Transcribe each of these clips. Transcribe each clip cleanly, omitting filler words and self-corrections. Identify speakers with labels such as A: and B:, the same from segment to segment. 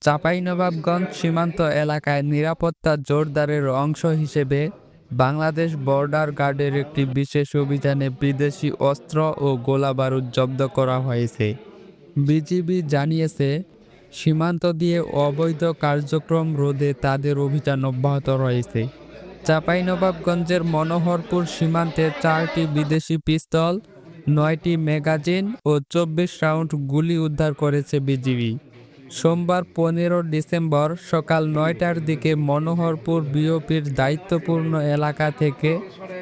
A: চাঁপাইনবাবগঞ্জ সীমান্ত এলাকায় নিরাপত্তা জোরদারের অংশ হিসেবে বাংলাদেশ বর্ডার গার্ডের একটি বিশেষ অভিযানে বিদেশি অস্ত্র ও গোলাবারুদ জব্দ করা হয়েছে। বিজিবি জানিয়েছে, সীমান্ত দিয়ে অবৈধ কার্যক্রম রোধে তাদের অভিযান অব্যাহত রয়েছে। চাঁপাইনবাবগঞ্জের মনোহরপুর সীমান্তে 4টি বিদেশি পিস্তল, 9টি ম্যাগাজিন ও 24 রাউন্ড গুলি উদ্ধার করেছে বিজিবি। সোমবার 15 ডিসেম্বর সকাল 9টার দিকে মনোহরপুর বিওপির দায়িত্বপূর্ণ এলাকা থেকে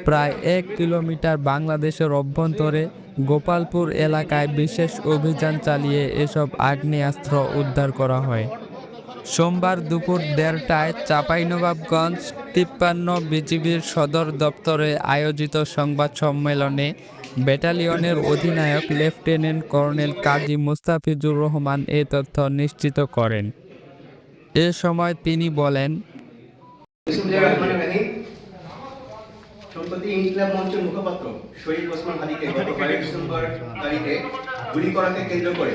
A: প্রায় 1 কিলোমিটার বাংলাদেশের অভ্যন্তরে গোপালপুর এলাকায় বিশেষ অভিযান চালিয়ে এসব আগ্নেয়াস্ত্র উদ্ধার করা হয়। সোমবার দুপুর 1:30টায় চাঁপাইনবাবগঞ্জ 53 বিজিবির সদর দপ্তরে আয়োজিত সংবাদ সম্মেলনে ব্যাটালিয়নের অধিনায়ক লেফটেন্যান্ট কর্নেল কাজী মুস্তাফিজুর রহমান এ তথ্য নিশ্চিত করেন। এ সময় তিনি বলেন,
B: সম্প্রতি ইনকিলাব মঞ্চের মুখপাত্র শরীফ ওসমান হাদিকে গত 12 ডিসেম্বর তারিখে গুলি করাকে কেন্দ্র করে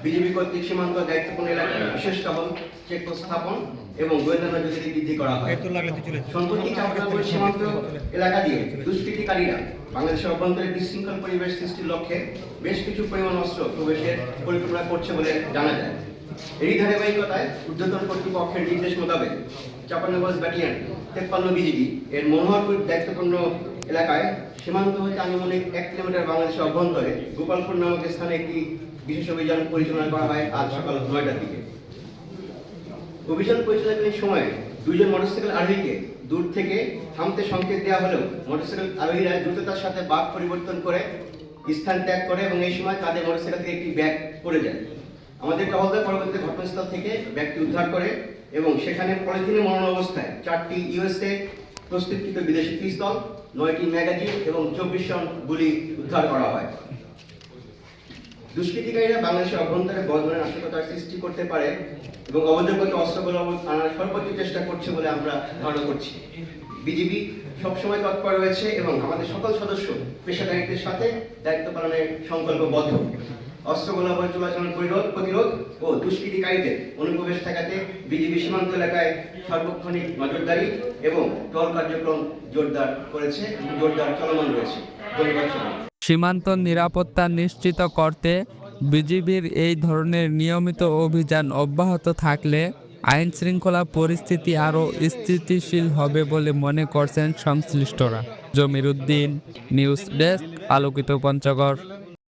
B: বিজিবি কর্তৃক সীমান্ত দায়িত্বপূর্ণ এলাকায় বিশেষ টহল চেকপোস্ট স্থাপন এবং গোয়েন্দা নজরদারি বৃদ্ধি করা হয়। সম্প্রতি চাঁপাইনবাবগঞ্জ সীমান্ত এলাকা দিয়ে দুষ্কৃতিকারীরা বাংলাদেশের অভ্যন্তরে বিশৃঙ্খল পরিবেশ সৃষ্টির লক্ষ্যে বেশ কিছু পরিমাণ অস্ত্র প্রবেশের পরিকল্পনা করছে বলে জানা যায়। এই ধারাবাহিকতায় ঊর্ধ্বতন কর্তৃপক্ষের নির্দেশ মোতাবেক চাঁপাইনবাবগঞ্জ ব্যাটালিয়ন 53 বিজিবি এর মনোহরপুর দায়িত্বপূর্ণ এলাকায় সীমান্ত হতে আনুমানিক 1 কিলোমিটার বাংলাদেশের অভ্যন্তরে গোপালপুর নামক স্থানে একটি বিশেষ অভিযান পরিচালনা করা হয় আজ সকাল 9টার দিকে। অভিযান পরিচালনাকালীন সময়ে 2 জন মোটরসাইকেল আরোহীকে দূর থেকে থামতে সংকেত দেওয়া হলেও মোটরসাইকেল আরোহীরা দ্রুততার সাথে বাঁক পরিবর্তন করে স্থান ত্যাগ করে এবং এই সময় তাদের মোটরসাইকেল থেকে একটি ব্যাগ পড়ে যায়। আমাদের টহলদার পরবর্তী ঘটনাস্থল থেকে ব্যাগটি উদ্ধার করে এবং সেখানে পলিথিনে মোড়ানো অবস্থায় 4টি ইউএসএ প্রস্তুতকৃত বিদেশি পিস্তল, 9টি ম্যাগাজিন এবং 24 রাউন্ড গুলি উদ্ধার করা হয়। দুষ্কৃতিকারীরা বাংলাদেশের অভ্যন্তরে বড় ধরনের নাশকতার সৃষ্টি করতে পারে এবং অবৈধগত অস্ত্রগুলো আনার সর্বোচ্চ চেষ্টা করছে বলে আমরা ধারণা করছি। বিজিবি সবসময় তৎপর রয়েছে এবং আমাদের সকল সদস্য পেশাদারিত্বের সাথে দায়িত্ব পালনের সংকল্পবদ্ধ। অস্ত্র গোলাবারুদ চলাচল প্রতিরোধ ও দুষ্কৃতিকারীদের অনুপ্রবেশ ঠেকাতে বিজিবি সীমান্ত এলাকায় সার্বক্ষণিক নজরদারি এবং টহল কার্যক্রম জোরদার চলমান রয়েছে। ধন্যবাদ।
A: সীমান্ত নিরাপত্তা নিশ্চিত করতে বিজিবির এই ধরনের নিয়মিত অভিযান অব্যাহত থাকলে আইন শৃঙ্খলা পরিস্থিতি আরও স্থিতিশীল হবে বলে মনে করছেন সংশ্লিষ্টরা। জমির উদ্দিন, নিউজ ডেস্ক, আলোকিত পঞ্চগড়।